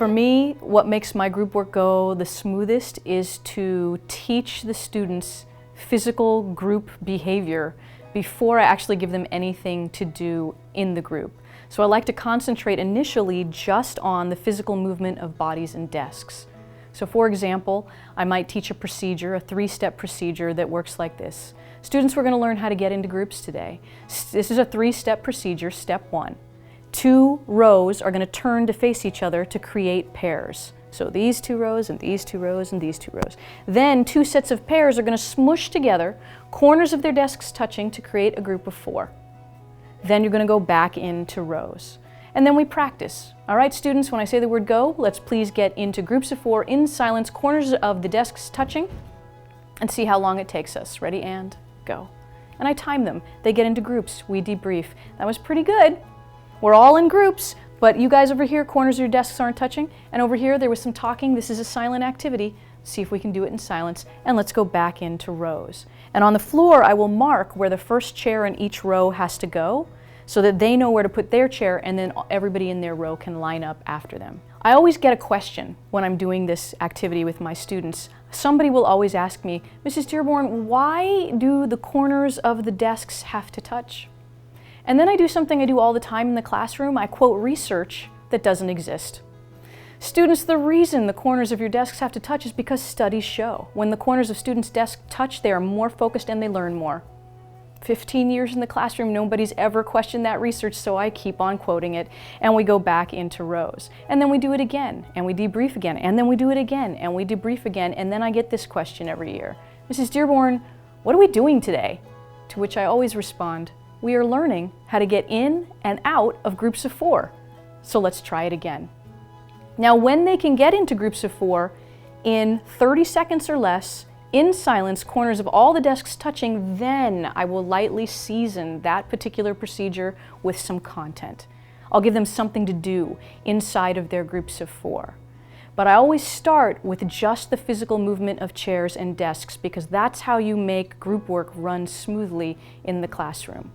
For me, what makes my group work go the smoothest is to teach the students physical group behavior before I actually give them anything to do in the group. So I like to concentrate initially just on the physical movement of bodies and desks. So for example, I might teach a procedure, a 3-step procedure that works like this. Students, we're going to learn how to get into groups today. This is a 3-step procedure. Step 1. 2 rows are going to turn to face each other to create pairs. So these 2 rows and these 2 rows and these 2 rows. Then 2 sets of pairs are going to smoosh together, corners of their desks touching to create a group of 4. Then you're going to go back into rows. And then we practice. All right, students, when I say the word go, let's please get into groups of 4 in silence, corners of the desks touching, and see how long it takes us. Ready, and go. And I time them. They get into groups. We debrief. That was pretty good. We're all in groups, but you guys over here, corners of your desks aren't touching, and over here there was some talking. This is a silent activity. See if we can do it in silence, and let's go back into rows. And on the floor, I will mark where the first chair in each row has to go, so that they know where to put their chair, and then everybody in their row can line up after them. I always get a question when I'm doing this activity with my students. Somebody will always ask me, Mrs. Dearborn, why do the corners of the desks have to touch? And then I do something I do all the time in the classroom. I quote research that doesn't exist. Students, the reason the corners of your desks have to touch is because studies show when the corners of students' desks touch, they are more focused and they learn more. 15 years in the classroom, nobody's ever questioned that research, so I keep on quoting it, and we go back into rows. And then we do it again, and we debrief again, and then we do it again, and we debrief again, and then I get this question every year. Mrs. Dearborn, what are we doing today? To which I always respond, we are learning how to get in and out of groups of 4. So let's try it again. Now, when they can get into groups of 4 in 30 seconds or less, in silence, corners of all the desks touching, then I will lightly season that particular procedure with some content. I'll give them something to do inside of their groups of 4. But I always start with just the physical movement of chairs and desks because that's how you make group work run smoothly in the classroom.